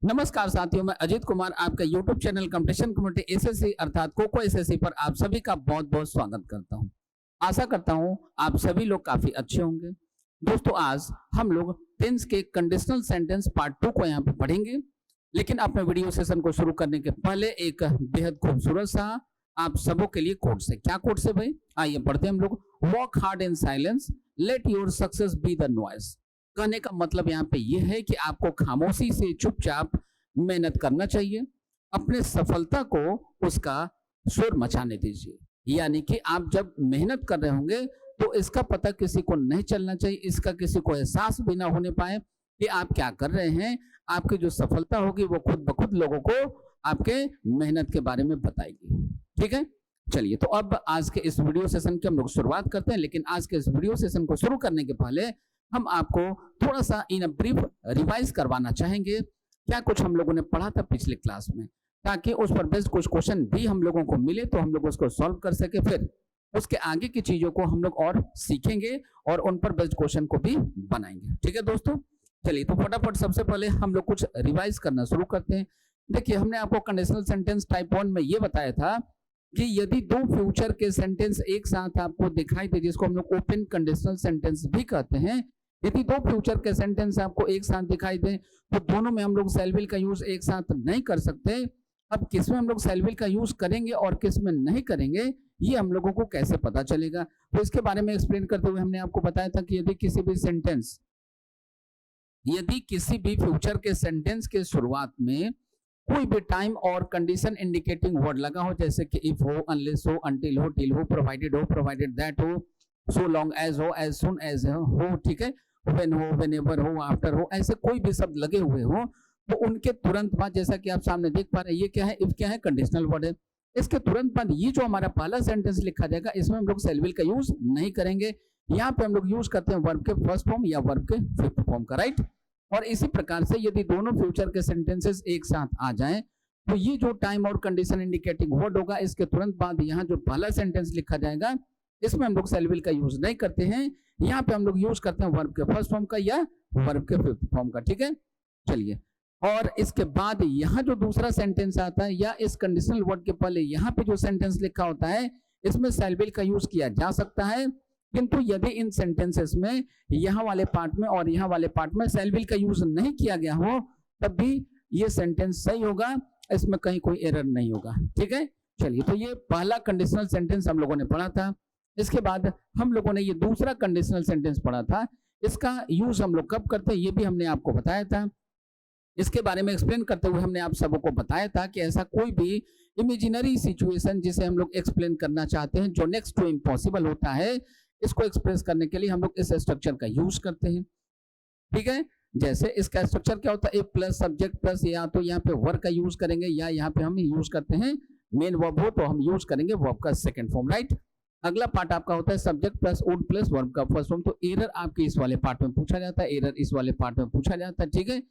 नमस्कार साथियों, मैं अजीत कुमार आपका YouTube channel competition community SSC अर्थात कोको एसएससी पर आप सभी का बहुत बहुत स्वागत करता हूं। आशा करता हूं आप सभी लोग काफी अच्छे होंगे। दोस्तों, आज हम लोग टेंस के कंडीशनल सेंटेंस पार्ट 2 को यहां पे पढ़ेंगे, लेकिन अपने वीडियो सेशन को शुरू करने के पहले एक बेहद खूबसूरत सा आप सबों के लिए कोट से। क्या कोट से भाई? आइए पढ़ते हैं हम लोग। Work hard in silence, let your success be the noise. कहने का मतलब यहाँ पे ये है कि आपको खामोशी से चुपचाप मेहनत करना चाहिए, अपने सफलता को उसका शोर मचाने दीजिए। यानी कि आप जब मेहनत कर रहे होंगे तो इसका पता किसी को नहीं चलना चाहिए, इसका किसी को एहसास भी ना होने पाए कि आप क्या कर रहे हैं। आपकी जो सफलता होगी वो खुद ब खुद लोगों को आपके मेहनत के बारे में बताएगी। ठीक है, चलिए तो अब आज के इस वीडियो सेशन की हम लोग शुरुआत करते हैं। लेकिन आज के इस वीडियो सेशन को शुरू करने के पहले हम आपको थोड़ा सा इन ब्रीफ रिवाइज करवाना चाहेंगे क्या कुछ हम लोगों ने पढ़ा था पिछले क्लास में, ताकि उस पर बेस्ड कुछ क्वेश्चन भी हम लोगों को मिले तो हम लोग उसको सॉल्व कर सके। फिर उसके आगे की चीजों को हम लोग और सीखेंगे और उन पर बेस्ड क्वेश्चन को भी बनाएंगे। ठीक है दोस्तों, चलिए तो फटाफट सबसे पहले हम लोग कुछ रिवाइज करना शुरू करते हैं। देखिए, हमने आपको कंडीशनल सेंटेंस टाइप 1 में ये बताया था कि यदि दो फ्यूचर के सेंटेंस एक साथ आपको दिखाई दे, जिसको हम लोग ओपन कंडीशनल सेंटेंस भी कहते हैं, यदि दो फ्यूचर के सेंटेंस आपको एक साथ दिखाई दे तो दोनों में हम लोग शैल विल का यूज एक साथ नहीं कर सकते। अब किस में हम लोग शैल विल का यूज करेंगे और किस में नहीं करेंगे, ये हम लोगों को कैसे पता चलेगा? तो इसके बारे में एक्सप्लेन करते हुए हमने आपको बताया था कि यदि किसी भी फ्यूचर के सेंटेंस के शुरुआत में कोई भी टाइम और कंडीशन इंडिकेटिंग वर्ड लगा हो, जैसे कि इफ हो, अनलेस हो, अंटिल हो, टिल हो, प्रोवाइडेड दैट हो, सो लॉन्ग एज हो, एज सुन एज हो, ठीक है, व्हेन हो, व्हेनेवर हो, आफ्टर हो, ऐसे कोई भी शब्द लगे हुए हो तो उनके तुरंत बाद, जैसा कि आप सामने देख पा रहे हैं, ये क्या है? इफ क्या है? कंडीशनल वर्ड है। इसके तुरंत बाद ये जो हमारा पहला सेंटेंस लिखा जाएगा, इसमें हम लोग शैल विल का यूज नहीं करेंगे। यहाँ पे हम लोग यूज करते हैं वर्ब के फर्स्ट फॉर्म या वर्ब के फिफ्थ फॉर्म का, राइट। और इसी प्रकार से यदि दोनों फ्यूचर के सेंटेंसेस एक साथ आ जाएं तो ये जो टाइम और कंडीशन इंडिकेटिंग वर्ड होगा, इसके तुरंत बाद यहाँ जो पहला सेंटेंस लिखा जाएगा, इसमें हम लोग शैल विल का यूज नहीं करते हैं। यहाँ पे हम लोग यूज करते हैं वर्ब के फर्स्ट फॉर्म का या वर्ब के फिफ्थ फॉर्म का। ठीक है, चलिए। और इसके बाद यहाँ जो दूसरा सेंटेंस आता है या इस कंडीशनल वर्ड के पहले यहाँ पे जो सेंटेंस लिखा होता है, इसमें शैल विल का यूज किया जा सकता है, किंतु यदि इन सेंटेंसेस में यहाँ वाले पार्ट में और यहाँ वाले पार्ट में शैल विल का यूज नहीं किया गया हो, तब भी ये सेंटेंस सही होगा, इसमें कहीं कोई एरर नहीं होगा। ठीक है, चलिए तो ये पहला कंडीशनल सेंटेंस हम लोगों ने पढ़ा था। इसके बाद हम लोगों ने ये दूसरा कंडीशनल सेंटेंस पढ़ा था। इसका यूज हम लोग कब करते हैं ये भी हमने आपको बताया था। इसके बारे में एक्सप्लेन करते हुए हमने आप सबको को बताया था कि ऐसा कोई भी इमेजिनरी सिचुएशन जिसे हम लोग एक्सप्लेन करना चाहते हैं, जो नेक्स्ट टू इम्पॉसिबल होता है, इसको एक्सप्रेस करने के लिए हम लोग इस स्ट्रक्चर का यूज करते हैं। ठीक है, जैसे इसका स्ट्रक्चर क्या होता है? इफ प्लस सब्जेक्ट प्लस, या तो यहाँ पे वर्ब का यूज करेंगे या यहाँ पे हम यूज करते हैं मेन वर्ब हो तो हम यूज करेंगे वर्ब का सेकंड फॉर्म, राइट। अगला पार्ट आपका होता है subject plus would plus verb का फर्स्ट फॉर्म। तो एरर आपके इस वाले पार्ट में पूछा जाता है, एरर इस वाले पार्ट में पूछा जाता है। ठीक है,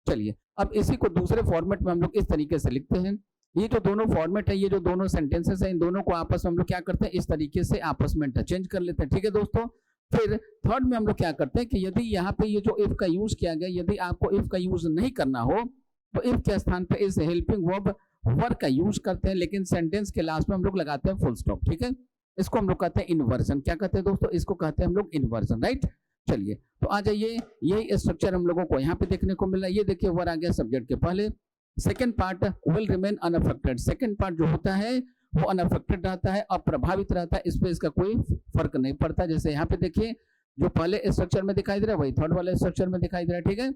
चलिए अब इसी को दूसरे फॉर्मेट में हम लोग इस तरीके से लिखते हैं। ये जो दोनों फॉर्मेट है, ये जो दोनों सेंटेंसेस है, इन दोनों को आपस में हम लोग क्या करते हैं? इस तरीके से आपस में इंटरचेंज कर लेते हैं। ठीक है दोस्तों, फिर थर्ड में हम लोग क्या करते हैं कि यदि यहाँ पे ये जो इफ का यूज किया गया, यदि आपको इफ का यूज नहीं करना हो तो इफ के स्थान पे इस हेल्पिंग वर्ब वर्ब का यूज करते हैं, लेकिन सेंटेंस के लास्ट में हम लोग लगाते हैं फुल स्टॉप। ठीक है, इसको हम लोग कहते हैं इन्वर्जन। क्या कहते हैं दोस्तों? इसको कहते हैं हम लोग इन्वर्जन, राइट। चलिए तो आ जाइए, यही स्ट्रक्चर हम लोगों को यहाँ पे देखने को मिला। ये देखिए, वर्ड आ गया सब्जेक्ट के पहले। Second part will remain unaffected. Second part जो होता है वो अनअफेक्टेड रहता है, अप्रभावित रहता है, इस पे इसका कोई फर्क नहीं पड़ता। जैसे यहाँ पे देखिए, जो पहले स्ट्रक्चर में दिखाई दे रहा है वही थर्ड वाले स्ट्रक्चर में दिखाई दे रहा है। ठीक है,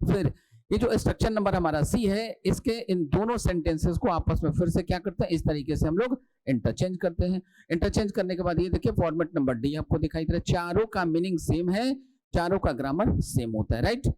फिर ये जो स्ट्रक्चर नंबर हमारा सी है, इसके इन दोनों सेंटेंसेस को आपस में फिर से क्या करते हैं? इस तरीके से हम लोग इंटरचेंज करते हैं। इंटरचेंज करने के बाद ये देखिए फॉर्मेट नंबर डी आपको दिखाई दे रहा है। चारों का मीनिंग सेम है, चारों का ग्रामर सेम होता है, राइट।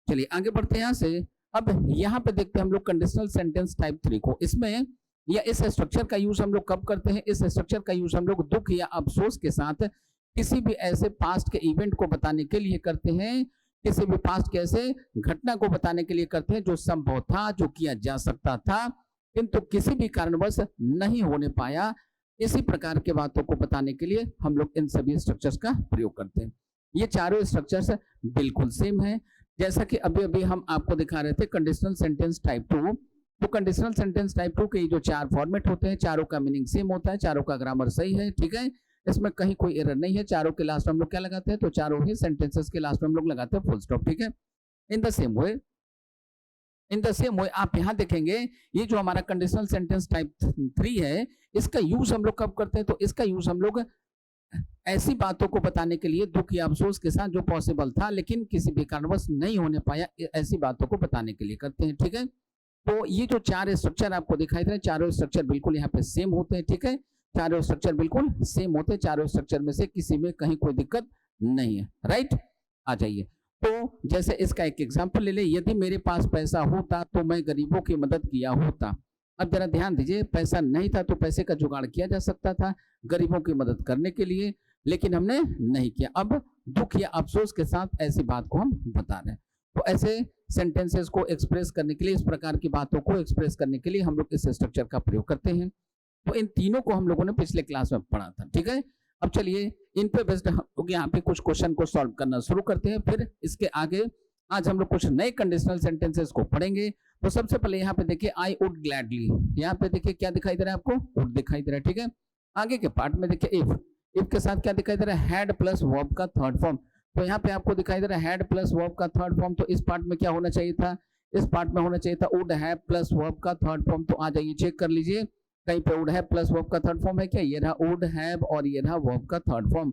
चलिए आगे बढ़ते हैं यहाँ से। अब यहाँ पे देखते हैं हम लोग कंडीशनल सेंटेंस टाइप 3 को। इसमें या इस स्ट्रक्चर का यूज हम लोग कब करते हैं? इस स्ट्रक्चर का यूज हम लोग दुख या अफसोस के साथ किसी भी ऐसे पास्ट के इवेंट को बताने के लिए करते हैं, किसी भी पास्ट के ऐसे घटना को बताने के लिए करते हैं जो संभव था, जो किया जा सकता था, किंतु किसी भी कारणवश नहीं होने पाया। इसी प्रकार के बातों को बताने के लिए हम लोग इन सभी स्ट्रक्चर्स का प्रयोग करते हैं। ये चारों स्ट्रक्चर्स बिल्कुल सेम है। जैसा कि अभी अभी हम आपको दिखा रहे थे कंडीशनल सेंटेंस टाइप 2, तो कंडीशनल सेंटेंस टाइप 2 के जो 4 फॉर्मेट होते हैं, चारों का मीनिंग सेम होता है, चारों का ग्रामर सही है, ठीक है, इसमें कहीं कोई एरर नहीं है। चारों के लास्ट में हम लोग क्या लगाते हैं, तो चारों ही सेंटेंसेस के लास्ट में हम लोग लगाते हैं फुल स्टॉप, ठीक है। इन द सेम वे आप यहाँ देखेंगे, ये जो हमारा कंडीशनल सेंटेंस टाइप 3 है, इसका यूज हम लोग कब करते हैं, तो इसका यूज हम लोग ऐसी बातों को बताने के लिए, दुख या अफसोस के साथ जो पॉसिबल था लेकिन किसी भी कारणवश नहीं होने पाया, ऐसी बातों को बताने के लिए करते हैं, ठीक है। तो ये जो 4 स्ट्रक्चर आपको दिखाई दे रहे हैं, चारों स्ट्रक्चर बिल्कुल यहाँ पे सेम होते हैं, ठीक है, चारों स्ट्रक्चर बिल्कुल सेम होते हैं, चारों स्ट्रक्चर में से किसी में कहीं कोई दिक्कत नहीं है, राइट। आ जाइए, तो जैसे इसका एक एग्जांपल ले ले, यदि मेरे पास पैसा होता तो मैं गरीबों की मदद किया होता। अब जरा ध्यान दीजिए, पैसा नहीं था तो पैसे का जुगाड़ किया जा सकता था गरीबों की मदद करने के लिए, लेकिन हमने नहीं किया। अब दुख या अफसोस के साथ ऐसी बात को हम बता रहे हैं, तो ऐसे सेंटेंसेस को एक्सप्रेस करने के लिए, इस प्रकार की बातों को एक्सप्रेस करने के लिए हम लोग इस स्ट्रक्चर का प्रयोग करते हैं। तो इन तीनों को हम लोगों ने पिछले क्लास में पढ़ा था, ठीक है। अब चलिए इन पे बेस्ड हम लोग यहाँ पे कुछ क्वेश्चन को सॉल्व करना शुरू करते हैं, फिर इसके आगे आज हम लोग कुछ नए कंडीशनल सेंटेंसेस को पढ़ेंगे। तो सबसे पहले यहाँ पे देखिए आई वुड ग्लैडली, यहाँ पे देखिए क्या दिखाई दे रहा है आपको, वुड दिखाई दे रहा है, ठीक है। आगे के पार्ट में देखिए इफ के साथ क्या दिखाई दे रहा है, हैड प्लस वर्ब का थर्ड फॉर्म। तो यहाँ पे आपको दिखाई दे रहा है हैड प्लस वर्ब का थर्ड फॉर्म, तो इस पार्ट में क्या होना चाहिए था, इस पार्ट में होना चाहिए था वुड हैव प्लस वर्ब का थर्ड फॉर्म। तो आ जाइए चेक कर लीजिए, कहीं पे वुड हैव प्लस वर्ब का थर्ड फॉर्म है क्या, ये रहा वुड हैव और ये रहा वर्ब का थर्ड फॉर्म।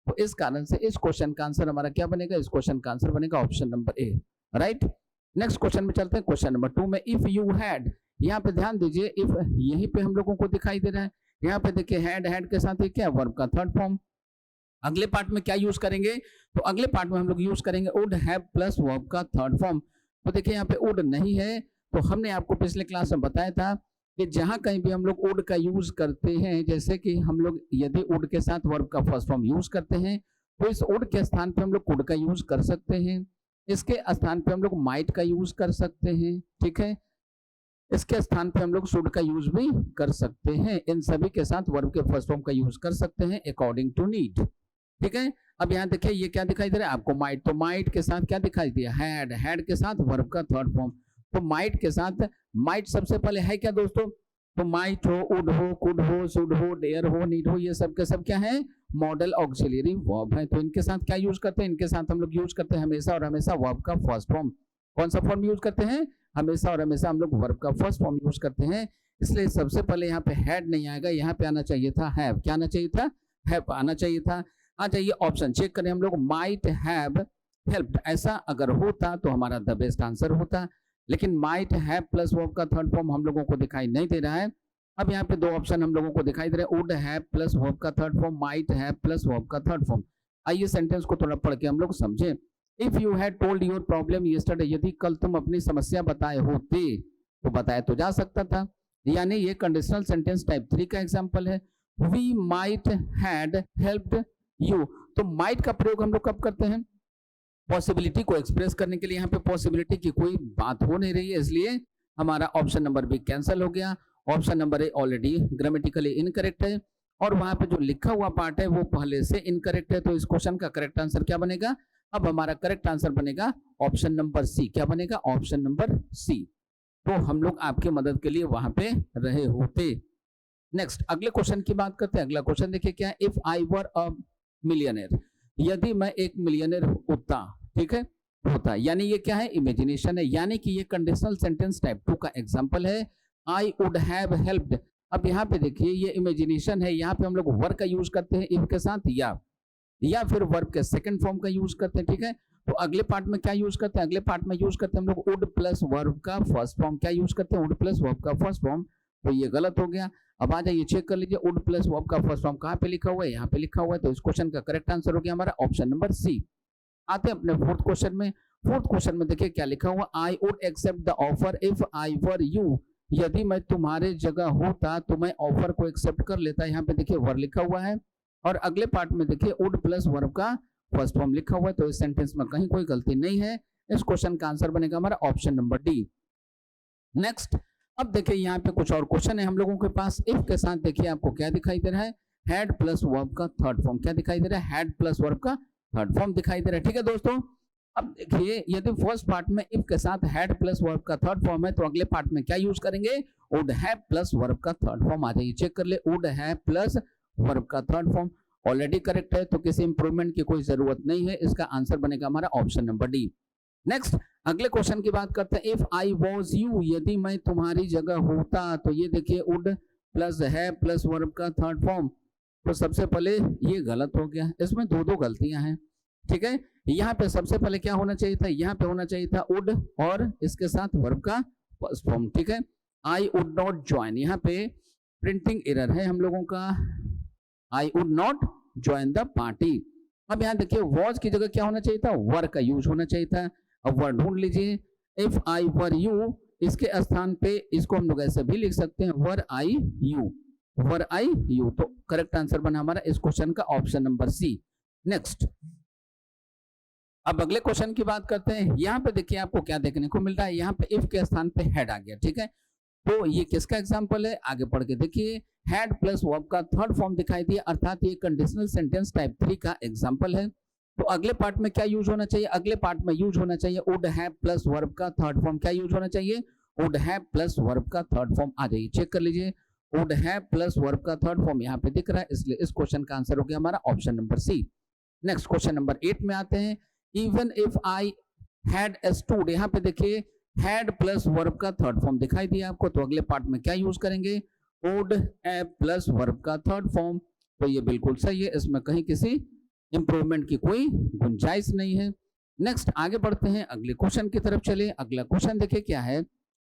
तो इस कारण से इस क्वेश्चन का आंसर हमारा क्या बनेगा, इस क्वेश्चन का आंसर बनेगा option number A, right. Next question में चलते हैं, क्वेश्चन नंबर 2 में इफ यू हैड, यहाँ पे ध्यान दीजिए, इफ यहीं पे हम लोगों को दिखाई दे रहा है, यहाँ पे देखिए हैड के साथ क्या वर्ब का थर्ड फॉर्म। अगले पार्ट में क्या यूज करेंगे, तो अगले पार्ट में हम लोग यूज करेंगे वुड हैव प्लस वर्ब का थर्ड फॉर्म। तो देखिए यहाँ पे वुड नहीं है, तो हमने आपको पिछले क्लास में बताया था कि जहां कहीं भी हम लोग वुड का यूज करते हैं, जैसे कि हम लोग यदि वुड के साथ वर्ब का फर्स्ट फॉर्म यूज करते हैं, तो इस वुड के स्थान पे हम लोग कुड का यूज कर सकते हैं, इसके स्थान पे हम लोग माइट का यूज कर सकते हैं, ठीक है, इसके स्थान पे हम लोग शुड का यूज भी कर सकते हैं, इन सभी के साथ वर्ब के फर्स्ट फॉर्म का यूज कर सकते हैं अकॉर्डिंग टू नीड, ठीक है। अब यहाँ देखिए ये क्या दिखाई दे रहा है आपको, माइट, तो माइट के साथ क्या दिखाई दिया, हैड के साथ वर्ब का थर्ड फॉर्म। तो माइट के साथ, माइट सबसे पहले है क्या दोस्तों, तो माइट हो, वुड हो, कुड हो, शुड हो, डेयर हो, नीड हो, ये सब के सब क्या है, मॉडल ऑक्सिलरी वर्ब है। तो इनके साथ क्या यूज करते हैं, इनके साथ हम लोग यूज करते हैं हमेशा और हमेशा वर्ब का फर्स्ट फॉर्म। कौन सा फॉर्म यूज करते हैं, हमेशा और हमेशा हम लोग वर्ब का फर्स्ट फॉर्म यूज करते हैं। इसलिए सबसे पहले यहाँ पे हैड नहीं आएगा, यहाँ पे आना चाहिए था हैव, क्या आना चाहिए था, हैव आना चाहिए था। आ जाइए ऑप्शन चेक करें हम लोग, माइट हैव हेल्प्ड, ऐसा अगर होता तो हमारा द बेस्ट आंसर होता, लेकिन माइट हैव प्लस वर्ब का थर्ड फॉर्म हम लोगों को दिखाई नहीं दे रहा है। अब यहाँ पे दो ऑप्शन हम लोगों को दिखाई दे रहा है, वुड हैव प्लस वर्ब का third form, might have plus verb का थर्ड फॉर्म। आइए सेंटेंस को थोड़ा पढ़ के हम लोग समझें। If you had told your problem yesterday, यदि कल तुम अपनी समस्या बताए होते, तो बताया तो जा सकता था, यानी ये कंडीशनल सेंटेंस टाइप 3 का एग्जांपल है। We might had helped you, तो माइट का प्रयोग हम लोग कब करते हैं, पॉसिबिलिटी को एक्सप्रेस करने के लिए। यहाँ पे पॉसिबिलिटी की कोई बात हो नहीं रही है, इसलिए हमारा ऑप्शन नंबर बी कैंसिल हो गया। Option number A already grammatically incorrect है, और वहां पे जो लिखा हुआ पार्ट है वो पहले से इनकरेक्ट है। तो इस क्वेश्चन का करेक्ट आंसर क्या बनेगा, अब हमारा करेक्ट आंसर बनेगा ऑप्शन नंबर सी। क्या बनेगा, ऑप्शन नंबर सी। तो हम लोग आपकी मदद के लिए वहां पे रहे होते। नेक्स्ट अगले क्वेश्चन की बात करते हैं। अगला क्वेश्चन देखिए क्या, if I were a millionaire, यदि मैं एक मिलियनेयर होता, ठीक है, होता, यानी ये क्या है, इमेजिनेशन है, यानी कि ये कंडीशनल सेंटेंस टाइप 2 का एग्जांपल है। आई वुड हैव हेल्प्ड, अब यहाँ पे देखिए ये इमेजिनेशन है, यहाँ पे हम लोग वर्ब का यूज करते हैं इफ के साथ, या फिर वर्ब के सेकंड फॉर्म का यूज करते हैं, ठीक है। तो अगले पार्ट में क्या यूज करते हैं, अगले पार्ट में यूज करते हैं हम लोग वुड प्लस वर्ब का फर्स्ट फॉर्म। क्या यूज करते हैं, वुड प्लस वर्ब का फर्स्ट फॉर्म। तो ये गलत हो गया। अब आ जाइए चेक कर लीजिए, वुड प्लस वर्ब का फर्स्ट फॉर्म कहाँ पे लिखा हुआ है, यहाँ पे लिखा हुआ है। तो इस क्वेश्चन का करेक्ट आंसर हो गया हमारा ऑप्शन नंबर सी। आते हैं अपने फोर्थ क्वेश्चन में। फोर्थ क्वेश्चन में देखिए क्या लिखा हुआ, I would accept the offer if I were you, यदि मैं तुम्हारे जगह होता तो मैं ऑफर को एक्सेप्ट कर लेता। यहाँ पे देखिए वर लिखा हुआ है, और अगले पार्ट में देखिए वुड प्लस वर्ब का फर्स्ट फॉर्म लिखा हुआ है। तो इस सेंटेंस में कहीं कोई गलती नहीं है। इस क्वेश्चन का आंसर बनेगा हमारा ऑप्शन नंबर डी। नेक्स्ट अब देखिए यहाँ पे कुछ और क्वेश्चन है हम लोगों के पास। इफ के साथ देखिए आपको क्या दिखाई दे रहा है, हैड प्लस वर्ब का थर्ड फॉर्म। क्या दिखाई दे रहा है, हैड प्लस वर्ब का थर्ड फॉर्म दिखाई दे रहा है, ठीक है दोस्तों। अब देखिए यदि फर्स्ट पार्ट में इफ के साथ हैड प्लस वर्ब का थर्ड फॉर्म है तो अगले पार्ट में क्या यूज करेंगे, वुड हैव प्लस वर्ब का थर्ड फॉर्म आ जाइए, चेक कर ले, वुड हैव प्लस वर्ब का थर्ड फॉर्म ऑलरेडी करेक्ट है, तो किसी इंप्रूवमेंट की कोई जरूरत नहीं है, इसका आंसर बनेगा हमारा ऑप्शन नंबर डी। नेक्स्ट अगले क्वेश्चन की बात करते हैं, इफ आई वॉज यू, यदि मैं तुम्हारी जगह होता, तो ये देखिए वुड प्लस है प्लस वर्ब का थर्ड फॉर्म, तो सबसे पहले ये गलत हो गया, इसमें दो दो गलतियां हैं, ठीक है। यहाँ पे सबसे पहले क्या होना चाहिए था, यहाँ पे होना चाहिए था वुड और इसके साथ वर्ब का फर्स्ट फॉर्म, ठीक है। आई वुड नॉट ज्वाइन, यहाँ पे प्रिंटिंग एरर है हम लोगों का, I would not join the party. अब यहाँ देखिए वॉज की जगह क्या होना चाहिए था, वर का यूज होना चाहिए था। अब वर ढूंढ लीजिए, इफ आई वर यू, इसके स्थान पे इसको हम लोग ऐसे भी लिख सकते हैं, वर आई यू, वर आई यू, तो करेक्ट आंसर बना हमारा इस क्वेश्चन का ऑप्शन नंबर सी। नेक्स्ट अब अगले क्वेश्चन की बात करते हैं, यहाँ पे देखिए आपको क्या देखने को मिल रहा है, यहाँ पे इफ के स्थान पे हेड आ गया, ठीक है। तो ये किसका एग्जांपल है, आगे पढ़ के देखिए, हैड प्लस वर्ब का थर्ड फॉर्म दिखाई दिया, अर्थात ये कंडीशनल सेंटेंस टाइप 3 का एग्जांपल है। तो अगले पार्ट में क्या यूज होना चाहिए, अगले पार्ट में यूज होना चाहिए वुड हैव प्लस वर्ब का थर्ड फॉर्म, क्या यूज होना चाहिए, वुड हैव प्लस वर्ब का थर्ड फॉर्म आ जाइए, चेक कर लीजिए, वुड हैव प्लस वर्ब का थर्ड फॉर्म यहाँ पे दिख रहा है, इसलिए इस क्वेश्चन का आंसर हो गया हमारा option number C. Next question number 8 में आते हैं, even if I had stood, यहाँ पे देखिए हैड प्लस वर्ब का थर्ड फॉर्म दिखाई दिया आपको, तो अगले पार्ट में क्या यूज करेंगे, वुड हैव प्लस वर्ब का थर्ड फॉर्म, तो ये बिल्कुल सही है, इसमें कहीं किसी इंप्रूवमेंट की कोई गुंजाइश नहीं है। नेक्स्ट आगे बढ़ते हैं, अगले क्वेश्चन की तरफ चले। अगला क्वेश्चन देखिए क्या है,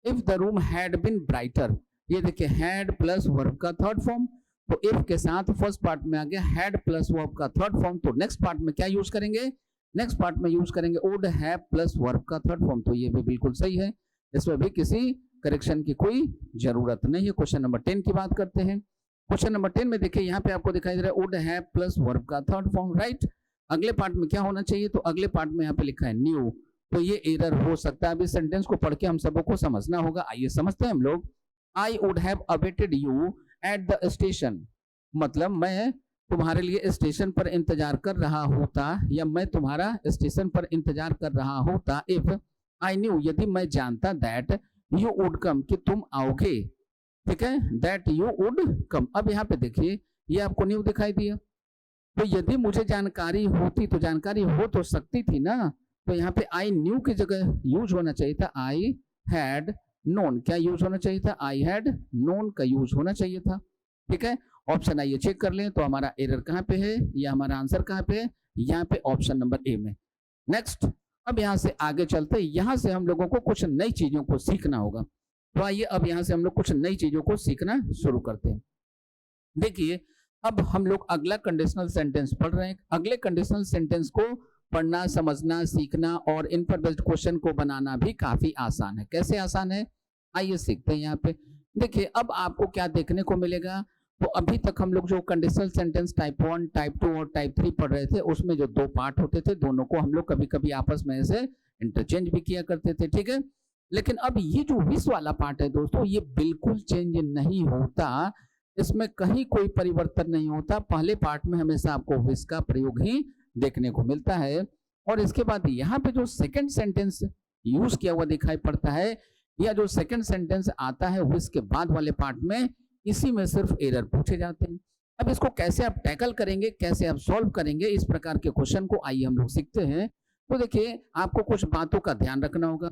if the room had been brighter, ये देखिए हैड प्लस वर्ब का थर्ड फॉर्म, तो इफ के साथ फर्स्ट पार्ट में आ गया हैड प्लस वर्ब का थर्ड फॉर्म, तो नेक्स्ट पार्ट में क्या यूज करेंगे, नेक्स्ट पार्ट में यूज करेंगे वुड हैव प्लस वर्ब का थर्ड फॉर्म, तो ये भी बिल्कुल सही है, इसमें भी किसी करेक्शन की कोई जरूरत नहीं है। क्वेश्चन नंबर 10 की बात करते हैं। क्वेश्चन नंबर 10 में देखिए यहाँ पे आपको दिखाई दे रहा है वुड हैव प्लस वर्ब का थर्ड फॉर्म, राइट। अगले पार्ट में क्या होना चाहिए, तो अगले पार्ट में यहाँ पे लिखा है न्यू, तो ये एरर हो सकता है। अभी सेंटेंस को पढ़ के हम सबको समझना होगा, आइए समझते हैं हम लोग। I would have awaited you at the station, मतलब मैं तुम्हारे लिए स्टेशन पर इंतजार कर रहा होता, या मैं तुम्हारा स्टेशन पर इंतजार कर रहा होता, इफ आई न्यू, यदि मैं जानता, दैट यू वुड कम, कि तुम आओगे, ठीक है, दैट यू वुड कम। अब यहाँ पे देखिए ये आपको न्यू दिखाई दिया, तो यदि मुझे जानकारी होती, तो जानकारी हो तो सकती थी ना, तो यहाँ पे आई न्यू की जगह यूज होना चाहिए था आई हैड नोन, क्या यूज होना चाहिए था, आई हैड नोन का यूज होना चाहिए था, ठीक है। ऑप्शन आइए चेक कर लें, तो हमारा एरर कहाँ पे है, या हमारा आंसर कहाँ पे है, यहाँ पे ऑप्शन नंबर ए में। नेक्स्ट अब यहाँ से आगे चलते, यहाँ से हम लोगों को कुछ नई चीजों को सीखना होगा, तो आइए अब यहाँ से हम लोग कुछ नई चीजों को सीखना शुरू करते हैं। देखिए अब हम लोग अगला कंडीशनल सेंटेंस पढ़ रहे हैं। अगले कंडीशनल सेंटेंस को पढ़ना, समझना, सीखना और इन पर बेस्ड क्वेश्चन को बनाना भी काफी आसान है। कैसे आसान है, आइए सीखते हैं। यहाँ पे देखिए अब आपको क्या देखने को मिलेगा, तो अभी तक हम लोग जो कंडीशनल सेंटेंस टाइप 1, टाइप 2 और टाइप 3 पढ़ रहे थे, उसमें जो दो पार्ट होते थे, दोनों को हम लोग कभी कभी आपस में ऐसे इंटरचेंज भी किया करते थे, ठीक है। लेकिन अब ये जो विस वाला पार्ट है दोस्तों, ये बिल्कुल चेंज नहीं होता, इसमें कहीं कोई परिवर्तन नहीं होता। पहले पार्ट में हमेशा आपको विस का प्रयोग ही देखने को मिलता है, और इसके बाद यहाँ पे जो सेकंड सेंटेंस यूज किया हुआ दिखाई पड़ता है, या जो सेकंड सेंटेंस आता है विस के बाद वाले पार्ट में, इसी में सिर्फ एरर पूछे जाते हैं। अब इसको कैसे आप टैकल करेंगे, कैसे आप सॉल्व करेंगे इस प्रकार के क्वेश्चन को, आइए हम लोग सीखते हैं। तो देखिए आपको कुछ बातों का ध्यान रखना होगा,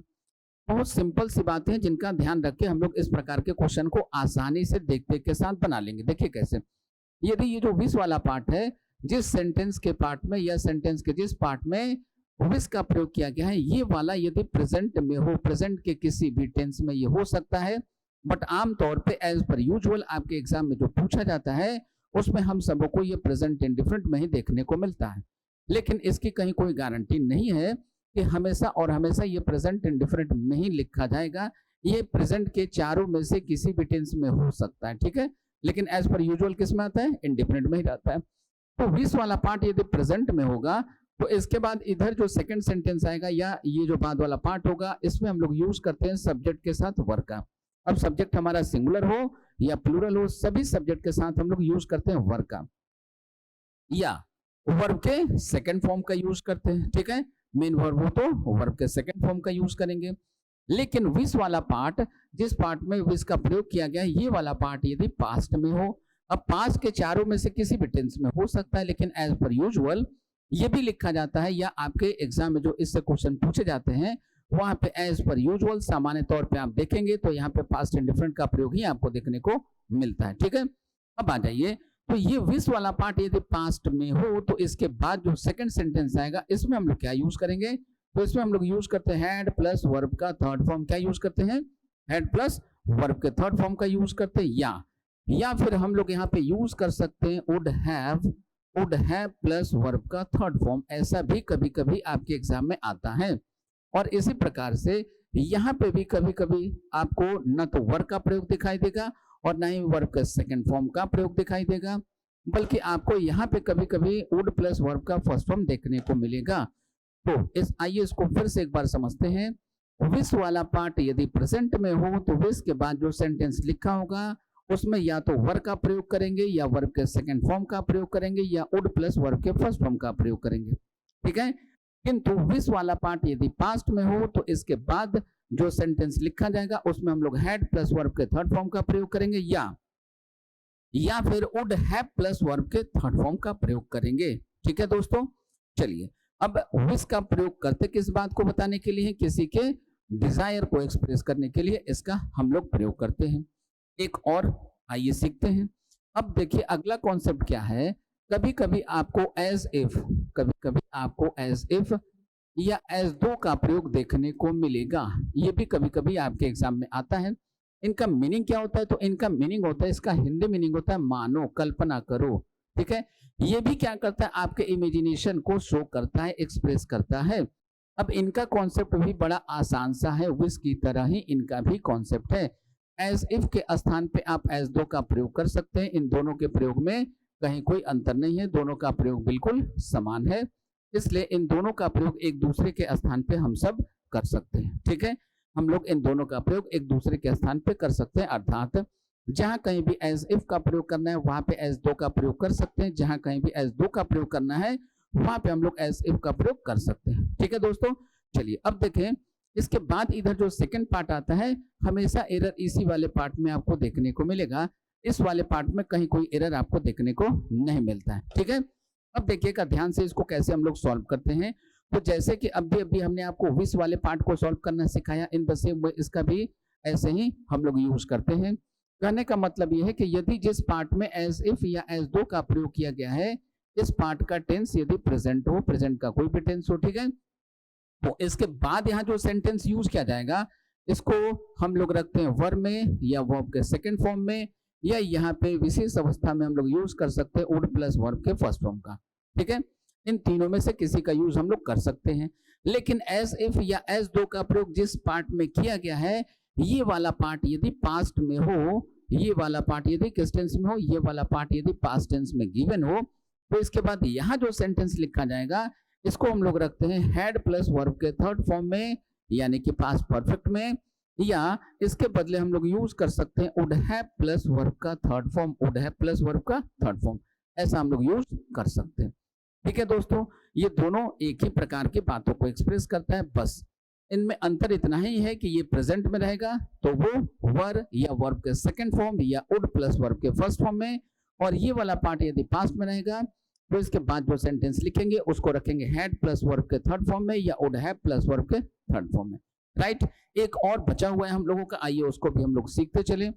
बहुत सिंपल सी बातें हैं जिनका ध्यान रख के हम लोग इस प्रकार के क्वेश्चन को आसानी से देखते के साथ बना लेंगे। देखिए कैसे, यदि ये जो विस वाला पार्ट है, जिस सेंटेंस के पार्ट में या सेंटेंस के जिस पार्ट में विस का प्रयोग किया गया है, ये वाला यदि प्रेजेंट में हो, प्रेजेंट के किसी भी टेंस में ये हो सकता है, बट आमतौर पे एज पर यूजुअल आपके एग्जाम में जो पूछा जाता है उसमें हम सबको ये प्रेजेंट इंडिफरेंट में ही देखने को मिलता है। लेकिन इसकी कहीं कोई गारंटी नहीं है कि हमेशा और हमेशा ये प्रेजेंट इंडिफरेंट में ही लिखा जाएगा, ये प्रेजेंट के चारों में से किसी भी टेंस में हो सकता है, ठीक है। लेकिन एज पर यूजुअल किस में आता है, इंडिफरेंट में ही रहता है। तो विस वाला पार्ट यदि प्रेजेंट में होगा, तो इसके बाद इधर जो सेकंड सेंटेंस आएगा या ये जो बाद वाला पार्ट होगा, इसमें हम लोग यूज करते हैं सब्जेक्ट के साथ वर्ब का। अब सब्जेक्ट हमारा सिंगुलर हो या प्लूरल हो, सभी सब्जेक्ट के साथ हम लोग यूज करते हैं वर्ब का, या वर्ब के सेकंड फॉर्म का यूज करते हैं, ठीक है। मेन वर्ब हो तो वर्ब के सेकंड फॉर्म का यूज करेंगे। लेकिन विश वाला पार्ट, जिस पार्ट में विश का प्रयोग किया गया, ये वाला पार्ट यदि पास्ट में हो, अब पास्ट के चारों में से किसी भी टेंस में हो सकता है, लेकिन एज पर यूजुअल ये भी लिखा जाता है, या आपके एग्जाम में जो इससे क्वेश्चन पूछे जाते हैं वहां पे एज पर यूजुअल सामान्य तौर पे आप देखेंगे तो यहाँ पे पास्ट इंडिफरेंट का प्रयोग ही आपको देखने को मिलता है। ठीक है, अब आ जाइए, तो ये विश वाला पार्ट यदि पास्ट में हो तो इसके बाद जो सेकंड सेंटेंस आएगा इसमें हम लोग क्या यूज करेंगे, तो इसमें हम लोग यूज करते हैं हैड प्लस वर्ब का थर्ड फॉर्म। क्या यूज करते हैं? हैड प्लस वर्ब के थर्ड फॉर्म का यूज करते हैं, या फिर हम लोग यहाँ पे यूज कर सकते हैं वुड हैव प्लस वर्ब का थर्ड फॉर्म। ऐसा भी कभी कभी आपके एग्जाम में आता है। और इसी प्रकार से यहाँ पे भी कभी कभी आपको न तो वर्ब का प्रयोग दिखाई देगा और ना ही वर्ब का सेकंड फॉर्म का प्रयोग दिखाई देगा, बल्कि आपको यहाँ पे कभी कभी वुड प्लस वर्ब का फर्स्ट फॉर्म देखने को मिलेगा। तो आइए इसको फिर से एक बार समझते हैं। विश वाला पार्ट यदि प्रेजेंट में हो तो विश के बाद जो सेंटेंस लिखा होगा उसमें या तो वर्ब का प्रयोग करेंगे, या वर्ब के सेकंड फॉर्म का प्रयोग करेंगे, या वुड प्लस वर्ब के फर्स्ट फॉर्म का प्रयोग करेंगे। ठीक है, किंतु विश वाला पार्ट यदि पास्ट में हो तो इसके बाद जो सेंटेंस लिखा जाएगा उसमें हम लोग हैड प्लस वर्ब के थर्ड फॉर्म का प्रयोग करेंगे, या फिर वुड हैव प्लस वर्ब के थर्ड फॉर्म का प्रयोग करेंगे। ठीक है दोस्तों, चलिए अब विश का प्रयोग करते किस बात को बताने के लिए, किसी के डिजायर को एक्सप्रेस करने के लिए इसका हम लोग प्रयोग करते हैं। एक और आइए सीखते हैं। अब देखिए अगला कॉन्सेप्ट क्या है, कभी कभी आपको एज इफ या एज दो का प्रयोग देखने को मिलेगा। ये भी कभी कभी आपके एग्जाम में आता है। इनका मीनिंग क्या होता है, तो इनका मीनिंग होता है, इसका हिंदी मीनिंग होता है मानो, कल्पना करो। ठीक है, ये भी क्या करता है, आपके इमेजिनेशन को शो करता है, एक्सप्रेस करता है। अब इनका कॉन्सेप्ट भी बड़ा आसान सा है, विश की तरह ही इनका भी कॉन्सेप्ट है। एज इफ के स्थान पे आप एज दो का प्रयोग कर सकते हैं। इन दोनों के प्रयोग में कहीं कोई अंतर नहीं है, दोनों का प्रयोग बिल्कुल समान है, इसलिए इन दोनों का प्रयोग एक दूसरे के स्थान पे हम सब कर सकते हैं। ठीक है, हम लोग इन दोनों का प्रयोग एक दूसरे के स्थान पे कर सकते हैं, अर्थात जहां कहीं भी एज इफ का प्रयोग करना है वहां पे एज दो का प्रयोग कर सकते हैं, जहां कहीं भी एज दो का प्रयोग करना है वहां पे हम लोग एज इफ का प्रयोग कर सकते हैं। ठीक है दोस्तों, चलिए अब देखें, इसके बाद इधर जो सेकंड पार्ट आता है, हमेशा एरर इसी वाले पार्ट में आपको देखने को मिलेगा। इस वाले पार्ट में कहीं कोई एरर आपको देखने को नहीं मिलता है। ठीक है, अब देखिएगा ध्यान से इसको कैसे हम लोग सॉल्व करते हैं। तो जैसे कि अभी हमने आपको विश वाले पार्ट को सॉल्व करना सिखाया, इन द सेम वे इसका भी ऐसे ही हम लोग यूज करते हैं। कहने का मतलब यह है कि यदि जिस पार्ट में एज इफ या एज दो का प्रयोग किया गया है, इस पार्ट का टेंस यदि प्रेजेंट हो, प्रेजेंट का कोई भी टेंस हो, ठीक है, तो इसके बाद यहाँ जो सेंटेंस यूज किया जाएगा इसको हम लोग रखते हैं वर्ब में, या वर्ब के सेकंड फॉर्म में, या यहाँ पे विशेष अवस्था में हम लोग यूज कर सकते हैं वुड प्लस वर्ब के फर्स्ट फॉर्म का। ठीक है, इन तीनों में से किसी का यूज हम लोग कर सकते हैं। लेकिन एज इफ या एज दो का प्रयोग जिस पार्ट में किया गया है, ये वाला पार्ट यदि पास्ट में हो, ये वाला पार्ट यदि किस टेंस में हो, ये वाला पार्ट यदि पास्ट टेंस में गिवन हो, तो इसके बाद यहाँ जो सेंटेंस लिखा जाएगा इसको हम लोग रखते हैं हैड प्लस वर्ब के थर्ड फॉर्म में, यानी कि पास्ट परफेक्ट में, या इसके बदले हम लोग यूज कर सकते हैं वुड हैव प्लस वर्ब का third form, would have plus verb का थर्ड फॉर्म, ऐसा हम लोग यूज कर सकते हैं। ठीक है दोस्तों, ये दोनों एक ही प्रकार की बातों को एक्सप्रेस करता है, बस इनमें अंतर इतना ही है कि ये प्रेजेंट में रहेगा तो वो वर्ब या वर्ब के सेकंड फॉर्म या वुड प्लस वर्ब के फर्स्ट फॉर्म में, और ये वाला पार्ट यदि पास्ट में रहेगा तो इसके बाद जो सेंटेंस लिखेंगे उसको रखेंगे हैड प्लस वर्ब के थर्ड फॉर्म में या वुड हैव प्लस वर्ब के थर्ड फॉर्म में। राइट, एक और बचा हुआ है हम लोगों का, आइए उसको भी हम लोग सीखते चले।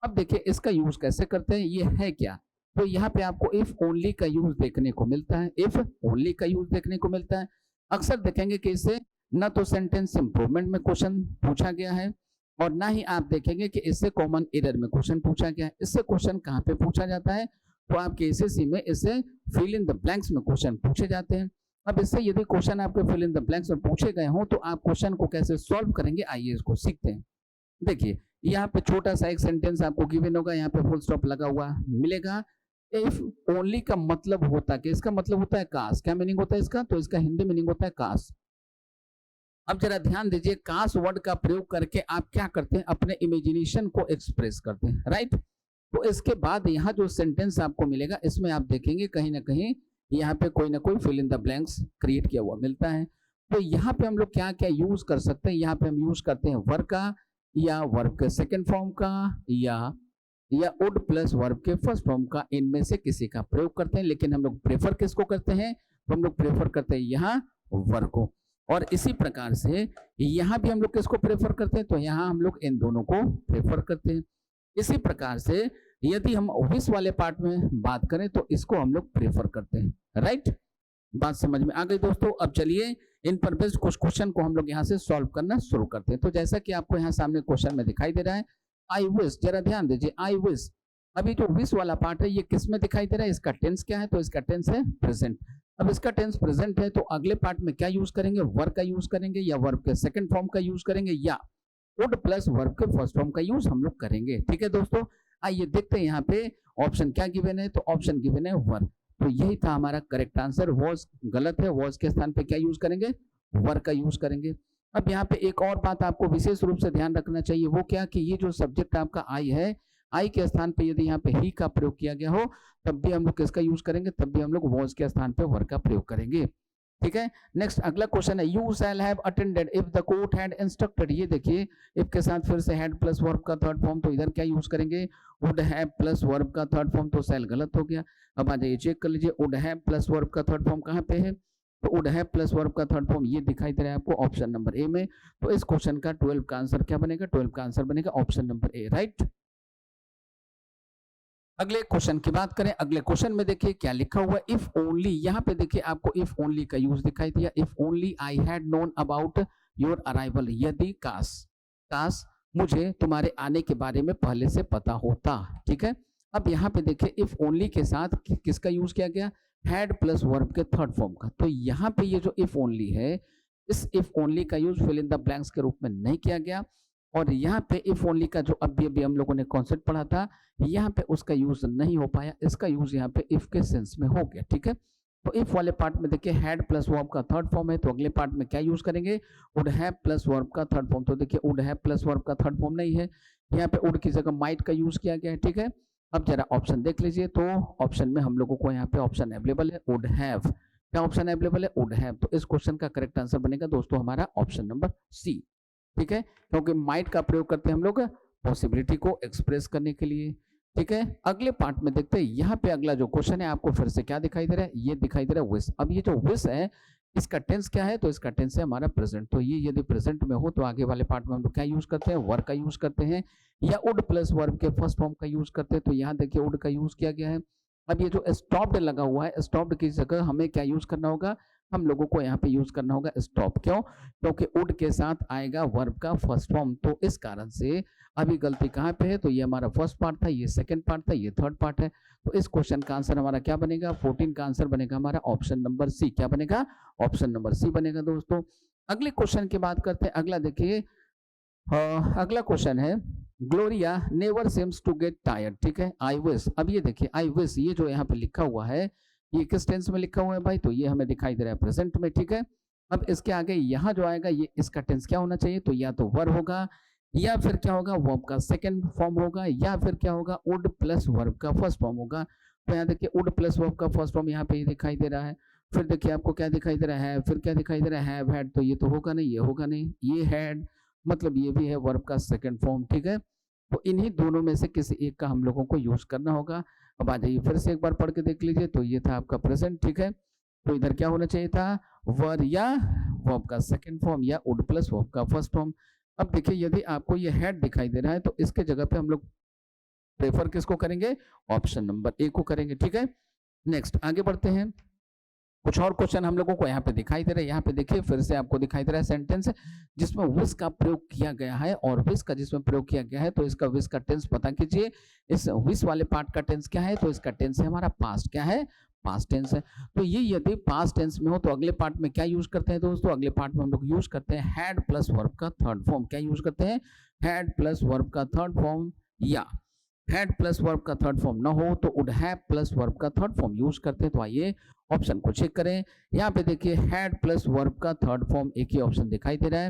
अब देखिए इसका यूज कैसे करते हैं, ये है क्या, तो यहाँ पे आपको इफ ओनली का यूज देखने को मिलता है, इफ ओनली का यूज देखने को मिलता है। अक्सर देखेंगे कि इससे न तो सेंटेंस इंप्रूवमेंट में क्वेश्चन पूछा गया है, और ना ही आप देखेंगे कि इससे कॉमन एरर में क्वेश्चन पूछा गया है। इससे क्वेश्चन कहाँ पे पूछा जाता है, तो आपके एसएससी में इससे फिल इन द ब्लैंक्स में क्वेश्चन पूछे जाते हैं। अब इससे यदि क्वेश्चन आपके फिल इन द ब्लैंक्स में पूछे गए हों तो आप क्वेश्चन को कैसे सॉल्व करेंगे, आइए इसको सीखते हैं। देखिए यहाँ पे छोटा सा एक सेंटेंस आपको गिवन होगा, यहाँ पे फुल स्टॉप लगा हुआ मिलेगा। इफ ओनली का मतलब होता है कि इसका मतलब होता है काश। क्या मीनिंग होता है इसका, तो इसका हिंदी मीनिंग होता है काश। अब जरा ध्यान दीजिए, काश वर्ड का प्रयोग करके आप क्या करते हैं, अपने इमेजिनेशन को एक्सप्रेस करते हैं। राइट, तो इसके बाद यहाँ जो सेंटेंस आपको मिलेगा इसमें आप देखेंगे कहीं ना कहीं यहाँ पे कोई ना कोई fill in the blanks create किया हुआ मिलता है। तो यहाँ पे हम लोग क्या क्या यूज कर सकते हैं, यहाँ पे हम यूज करते हैं वर्ब का, या वर्ब के सेकंड फॉर्म का, या वुड प्लस वर्ब के फर्स्ट फॉर्म का, इनमें से किसी का प्रयोग करते हैं। लेकिन हम लोग प्रेफर किसको करते हैं, तो हम लोग प्रेफर करते हैं यहाँ वर्ब को। और इसी प्रकार से यहाँ भी हम लोग किसको प्रेफर करते हैं, तो यहाँ हम लोग इन दोनों को प्रेफर करते हैं। इसी प्रकार से यदि हम विश वाले पार्ट में बात करें तो इसको हम लोग प्रेफर करते हैं। राइट, बात समझ में आ गई दोस्तों। अब चलिए इन पर बेस्ड कुछ क्वेश्चन को हम लोग यहाँ से सॉल्व करना शुरू करते हैं। तो जैसा कि आपको यहाँ सामने क्वेश्चन में दिखाई दे रहा है, आई विश, जरा ध्यान दीजिए, आई विश। अभी जो विश वाला पार्ट है ये किस में दिखाई दे रहा है, इसका टेंस क्या है, तो इसका टेंस है प्रेजेंट। अब इसका टेंस प्रेजेंट है तो अगले पार्ट में क्या यूज करेंगे, वर्ब का यूज करेंगे, या वर्ब के सेकंड फॉर्म का यूज करेंगे, या वुड प्लस वर्ब के फर्स्ट फॉर्म का यूज हम लोग करेंगे। ठीक है दोस्तों, आइए देखते हैं यहाँ पे ऑप्शन क्या गिवन है, तो ऑप्शन गिवन है वर्ब। तो यही था हमारा करेक्ट आंसर। वॉज गलत है, वॉज के स्थान पे क्या यूज करेंगे, वर्ब का यूज करेंगे। अब यहाँ पे एक और बात आपको विशेष रूप से ध्यान रखना चाहिए, वो क्या कि ये जो सब्जेक्ट आपका आई है, आई के स्थान पे यदि यहाँ पे ही का प्रयोग किया गया हो तब भी हम लोग किसका यूज करेंगे, तब भी हम लोग वॉज के स्थान पे वर्ब का प्रयोग करेंगे। ठीक है, नेक्स्ट अगला क्वेश्चन है, you shall have attended if the court had instructed. ये देखिए इफ के साथ फिर से हैड प्लस वर्ब का थर्ड फॉर्म, तो इधर क्या यूज करेंगे, वुड हैव प्लस वर्ब का थर्ड फॉर्म, तो शैल गलत हो गया। अब आ जाइए चेक कर लीजिए, वुड हैव प्लस वर्ब का थर्ड फॉर्म कहाँ पे है, तो वुड हैव प्लस वर्ब का थर्ड फॉर्म ये दिखाई दे रहा है आपको ऑप्शन नंबर ए में। तो इस क्वेश्चन का 12 का आंसर क्या बनेगा, 12 का आंसर बनेगा ऑप्शन नंबर ए। राइट, अगले क्वेश्चन की बात करें, अगले क्वेश्चन में देखिए क्या लिखा हुआ है, इफ ओनली, यहाँ पे देखिए आपको इफ ओनली का यूज दिखाई दिया, if only I had known about your arrival, यदि काश मुझे तुम्हारे आने के बारे में पहले से पता होता। ठीक है, अब यहाँ पे देखिए इफ ओनली के साथ किसका यूज किया गया, हैड प्लस वर्ब के थर्ड फॉर्म का। तो यहाँ पे ये जो इफ ओनली है, इस इफ ओनली का use fill in the blanks के रूप में नहीं किया गया। और यहाँ पे इफ ओनली का जो अभी हम लोगों ने कॉन्सेप्ट पढ़ा था, यहाँ पे उसका यूज नहीं हो पाया, इसका यूज यहाँ पे इफ के सेंस में हो गया। ठीक है, तो इफ वाले पार्ट में देखिए हैड प्लस वर्ब का थर्ड फॉर्म है, तो अगले पार्ट में क्या यूज करेंगे, वुड हैव प्लस वर्ब का थर्ड फॉर्म। तो देखिए वुड हैव प्लस वर्ब का थर्ड फॉर्म नहीं है, यहाँ पे वुड की जगह माइट का यूज किया गया है। ठीक है, अब जरा ऑप्शन देख लीजिए, तो ऑप्शन में हम लोगों को यहाँ पे ऑप्शन अवेलेबल है वुड हैव, क्या ऑप्शन अवेलेबल है, वुड हैव। तो इस क्वेश्चन का करेक्ट आंसर बनेगा दोस्तों हमारा ऑप्शन नंबर सी। ठीक है, क्योंकि माइट का प्रयोग करते हैं हम लोग पॉसिबिलिटी को एक्सप्रेस करने के लिए। ठीक है, अगले पार्ट में देखते हैं, यहाँ पे अगला जो क्वेश्चन है आपको फिर से क्या दिखाई दे रहा है, ये दिखाई दे रहा है विश। अब ये जो विश है इसका टेंस क्या है, तो इसका टेंस है हमारा प्रेजेंट। तो ये यदि प्रेजेंट में हो तो आगे वाले पार्ट में हम लोग क्या यूज करते हैं, वर्ब का यूज करते हैं, या वुड प्लस वर्ब के फर्स्ट फॉर्म का यूज करते हैं। तो यहाँ देखिए वुड का यूज किया गया है। अब ये जो स्टॉप्ड लगा हुआ है, स्टॉप्ड की जगह हमें क्या यूज करना होगा, हम लोगों को यहाँ पे यूज करना होगा स्टॉप। क्यों, क्योंकि वुड के साथ आएगा वर्ब का फर्स्ट फॉर्म। तो इस कारण से अभी गलती कहाँ पे है, तो ये हमारा फर्स्ट पार्ट था, ये सेकंड पार्ट था, ये थर्ड पार्ट है। तो इस क्वेश्चन का आंसर हमारा क्या बनेगा, 14 का आंसर बनेगा हमारा ऑप्शन नंबर सी। क्या बनेगा, ऑप्शन नंबर सी बनेगा दोस्तों। अगले क्वेश्चन की बात करते हैं, अगला देखिए अगला क्वेश्चन है, Gloria never seems to get tired. ठीक है, आई विश। अब ये देखिए आई विश, ये जो यहाँ पे लिखा हुआ है ये किस टेंस में लिखा हुआ है भाई, तो ये हमें दिखाई दे रहा है प्रेजेंट में। ठीक है, अब इसके आगे यहाँ जो आएगा ये इसका टेंस क्या होना चाहिए, तो या तो वर्ब होगा, या फिर क्या होगा वर्ब का सेकंड फॉर्म होगा, या फिर क्या होगा वुड प्लस वर्ब का फर्स्ट फॉर्म होगा। तो यहाँ देखिए वुड प्लस वर्ब का फर्स्ट फॉर्म यहाँ पे ये दिखाई दे रहा है। फिर देखिए आपको क्या दिखाई दे रहा है, फिर क्या दिखाई दे रहा है, हैव हैड। तो ये तो होगा नहीं, ये होगा नहीं, ये हैड मतलब ये भी है वर्ब का सेकंड फॉर्म। ठीक है, तो इन्हीं दोनों में से किसी एक का हम लोगों को यूज करना होगा। अब आ जाइए फिर से एक बार पढ़ के देख लीजिए, तो ये था आपका प्रेजेंट। ठीक है, तो इधर क्या होना चाहिए था, वर्ब या वर्ब का सेकंड फॉर्म, या वुड प्लस वर्ब का फर्स्ट फॉर्म। अब देखिए यदि आपको ये हैड दिखाई दे रहा है तो इसके जगह पे हम लोग प्रेफर किसको करेंगे, ऑप्शन नंबर ए को करेंगे। ठीक है, नेक्स्ट आगे बढ़ते हैं, कुछ और क्वेश्चन हम लोगों को यहाँ पे दिखाई दे रहा है। यहाँ पे देखिए फिर से आपको दिखाई दे रहा है सेंटेंस जिसमें विश का प्रयोग किया गया है, और विश का जिसमें प्रयोग किया गया है तो इसका विश का टेंस पता कीजिए। इस विश वाले पार्ट का टेंस क्या है, तो इसका टेंस है हमारा पास्ट। क्या है, पास्ट टेंस है। तो ये यदि पास्ट टेंस में हो तो अगले पार्ट में क्या यूज करते हैं दोस्तों, अगले पार्ट में हम लोग यूज करते हैं हैड प्लस वर्ब का थर्ड फॉर्म। क्या यूज करते हैं, हैड प्लस वर्ब का थर्ड फॉर्म, या हैड प्लस वर्ब का थर्ड फॉर्म ना हो तो वुड हैव प्लस वर्ब का थर्ड फॉर्म यूज करते हैं। तो आइए ऑप्शन को चेक करें, यहाँ पे देखिए हैड प्लस वर्ब का थर्ड फॉर्म एक ही ऑप्शन दिखाई दे रहा है,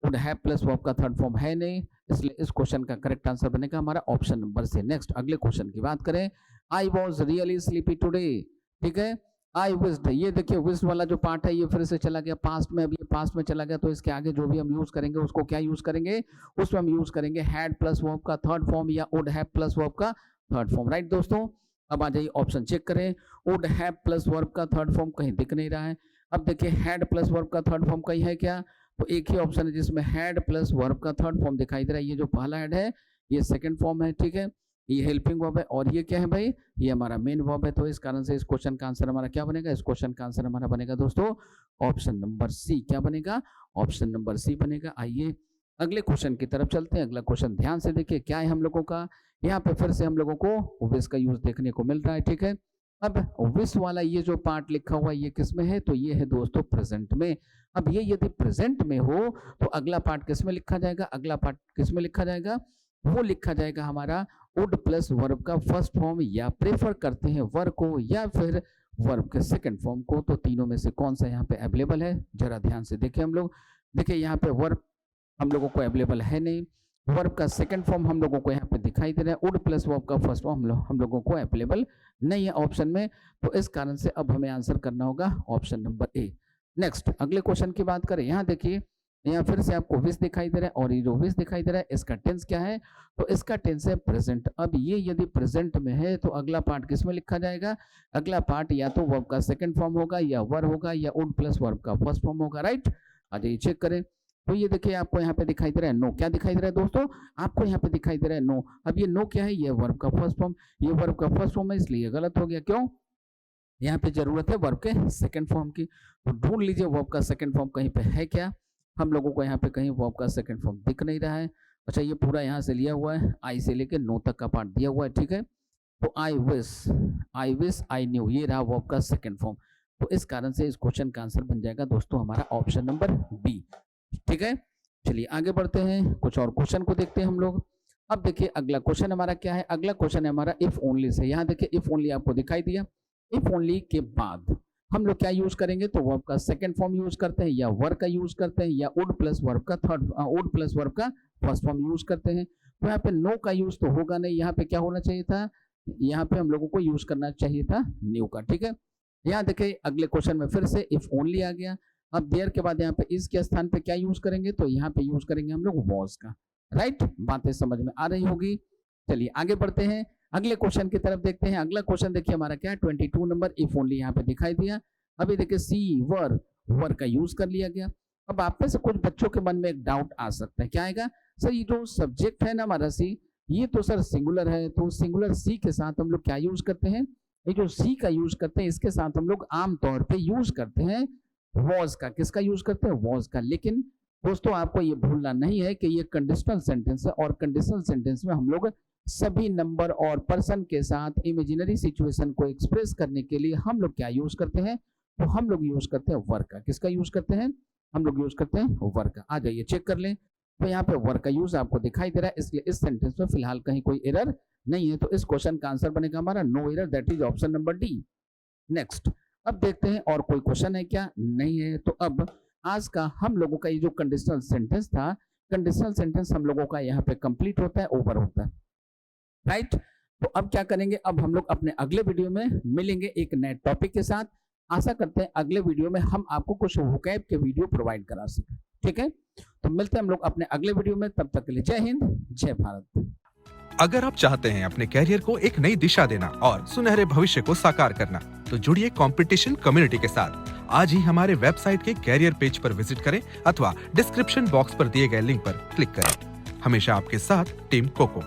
वुड हैव प्लस वर्ब का थर्ड फॉर्म है नहीं, इसलिए इस क्वेश्चन का करेक्ट आंसर बनेगा हमारा ऑप्शन नंबर से। नेक्स्ट अगले क्वेश्चन की बात करें, I was really sleepy today. ठीक है, आई विस्ड, ये देखिए विस्ड वाला जो पार्ट है ये फिर से चला गया पास्ट में, अब ये पास्ट में चला गया तो इसके आगे जो भी हम यूज करेंगे उसको क्या यूज करेंगे, उसमें हम यूज करेंगे हैड प्लस वर्ब का थर्ड फॉर्म या वुड हैव प्लस वर्ब का थर्ड फॉर्म। राइट दोस्तों, अब आ जाइए ऑप्शन चेक करें। वुड हैव प्लस वर्ब का थर्ड फॉर्म कहीं दिख नहीं रहा है। अब देखिए हैड प्लस वर्ब का थर्ड फॉर्म कहीं है क्या, तो एक ही ऑप्शन है जिसमें हैड प्लस वर्ब का थर्ड फॉर्म दिखाई दे रहा है। ये जो पहला हैड है ये सेकंड फॉर्म है, ठीक है, ये हेल्पिंग वर्ब है और ये क्या है भाई, ये हमारा मेन वर्ब है। तो इस कारण से इस क्वेश्चन का आंसर हमारा क्या बनेगा, इस क्वेश्चन का आंसर हमारा बनेगा दोस्तों ऑप्शन नंबर सी। क्या बनेगा, ऑप्शन नंबर सी बनेगा। आइए अगले क्वेश्चन की तरफ चलते हैं। अगला क्वेश्चन ध्यान से देखिए क्या है हम लोगों का, यहाँ पे फिर से हम लोगों को विस का यूज देखने को मिल रहा है, ठीक है। अब विस वाला ये जो पार्ट लिखा हुआ है ये किस में है, तो ये है दोस्तों प्रेजेंट में। अब ये यदि प्रेजेंट में हो तो अगला पार्ट किस में लिखा जाएगा, अगला पार्ट किस में लिखा जाएगा, वो लिखा जाएगा हमारा वुड प्लस वर्ब का फर्स्ट फॉर्म, या प्रेफर करते हैं वर्ब को या फिर वर्ब के सेकंड फॉर्म को। तो तीनों में से कौन सा यहाँ पे अवेलेबल है, जरा ध्यान से देखें हम लोग। देखिए यहाँ पे वर्ब हम लोगों को अवेलेबल है नहीं, वर्ब का सेकंड फॉर्म हम लोगों को यहाँ पे दिखाई दे रहा है, वुड प्लस वर्ब का फर्स्ट फॉर्म हम लोगों को अवेलेबल नहीं है ऑप्शन में। तो इस कारण से अब हमें आंसर करना होगा ऑप्शन नंबर ए। नेक्स्ट अगले क्वेश्चन की बात करें, यहाँ देखिए यहाँ फिर से आपको विस दिखाई दे रहा है और ये जो विस दिखाई दे रहा है इसका टेंस क्या है, तो इसका टेंस है प्रेजेंट। अब ये यदि प्रेजेंट में है तो अगला पार्ट किस में लिखा जाएगा, अगला पार्ट या तो वर्ब का सेकंड फॉर्म होगा या वर होगा या वुड प्लस वर्ब का फर्स्ट फॉर्म होगा। राइट, आ जाइए चेक करें। तो ये देखिए आपको यहाँ पे दिखाई दे रहा है नो, क्या दिखाई दे रहा है दोस्तों, आपको यहाँ पे दिखाई दे रहा है नो। अब ये नो क्या है, ये वर्ब का फर्स्ट फॉर्म, ये वर्ब का फर्स्ट फॉर्म है इसलिए गलत हो गया। क्यों, यहाँ पे जरूरत है वर्ब के सेकंड फॉर्म की। तो ढूंढ लीजिए वर्ब का सेकंड फॉर्म कहीं पे है क्या, हम लोगों को यहाँ पे कहीं वर्ब का सेकंड फॉर्म दिख नहीं रहा है। अच्छा ये पूरा यहाँ से लिया हुआ है, आई से लेके नो तक का पार्ट दिया हुआ है, ठीक है। तो आई विश आई न्यू, ये रहा वर्ब का सेकंड फॉर्म। तो इस कारण से इस क्वेश्चन का आंसर बन जाएगा दोस्तों हमारा ऑप्शन नंबर बी, ठीक है। चलिए आगे बढ़ते हैं, कुछ और क्वेश्चन को देखते हैं हम लोग। अब देखिए अगला क्वेश्चन हमारा क्या है, अगला क्वेश्चन है हमारा इफ ओनली से। यहाँ देखिए इफ ओनली आपको दिखाई दिया, इफ ओनली के बाद हम लोग क्या यूज करेंगे, तो वर्ब का सेकंड फॉर्म यूज करते हैं या वर्ब का यूज करते हैं या वुड प्लस वर्ब का वुड प्लस वर्ब का फर्स्ट फॉर्म यूज करते हैं। तो यहाँ पे नो का यूज तो होगा नहीं, यहाँ पे क्या होना चाहिए था, यहाँ पे हम लोगों को यूज करना चाहिए था न्यू का, ठीक है। यहाँ देखिए अगले क्वेश्चन में फिर से इफ ओनली आ गया। अब देयर के बाद यहाँ पे इस के स्थान पे क्या यूज करेंगे, तो यहाँ पे यूज करेंगे हम लोग वॉज का। राइट, बातें समझ में आ रही होगी। चलिए आगे बढ़ते हैं, अगले क्वेश्चन की तरफ देखते हैं। अगला क्वेश्चन देखिए हमारा क्या है 22 नंबर, इफ ओनली यहाँ पे दिखाई दिया। अभी देखिए सी वर का यूज कर लिया गया। अब आप में से कुछ बच्चों के मन में एक डाउट आ सकता है, क्या आएगा, सर ये जो सब्जेक्ट है ना हमारा सी, ये तो सर सिंगुलर है, तो सिंगुलर सी के साथ हम लोग क्या यूज करते हैं, ये जो सी का यूज करते हैं इसके साथ हम लोग आमतौर पे यूज करते हैं वॉज का। किसका यूज करते हैं, वॉज का। लेकिन दोस्तों आपको ये भूलना नहीं है कि ये कंडीशनल सेंटेंस है और कंडीशनल सेंटेंस में हम लोग सभी नंबर और पर्सन के साथ इमेजिनरी सिचुएशन को एक्सप्रेस करने के लिए हम लोग क्या यूज करते हैं, तो हम लोग यूज करते हैं वर्ब का। किसका यूज करते हैं, हम लोग यूज करते हैं वर्ब का। आ जाइए चेक कर लें, तो यहाँ पे वर्ब का यूज आपको दिखाई दे रहा है, इसलिए इस सेंटेंस में फिलहाल कहीं कोई एरर नहीं है। तो इस क्वेश्चन का आंसर बनेगा हमारा no error, that is option number D. Next अब देखते हैं और कोई क्वेश्चन है क्या, नहीं है। तो अब आज का हम लोगों का ये जो कंडीशनल सेंटेंस था, कंडीशनल सेंटेंस हम लोगों का यहाँ पे कंप्लीट होता है, ओवर होता है। राइट, तो अब क्या करेंगे, अब हम लोग अपने अगले वीडियो में मिलेंगे एक नए टॉपिक के साथ। आशा करते हैं अगले वीडियो में हम आपको कुछ वोकैब के वीडियो प्रोवाइड करा सकें, ठीक है। तो मिलते हैं हम लोग अपने अगले वीडियो में, तब तक के लिए जय हिंद जय भारत। अगर आप चाहते हैं अपने कैरियर को एक नई दिशा देना और सुनहरे भविष्य को साकार करना, तो जुड़िए कंपटीशन कम्युनिटी के साथ। आज ही हमारे वेबसाइट के कैरियर पेज पर विजिट करें अथवा डिस्क्रिप्शन बॉक्स पर दिए गए लिंक पर क्लिक करें। हमेशा आपके साथ टीम कोको।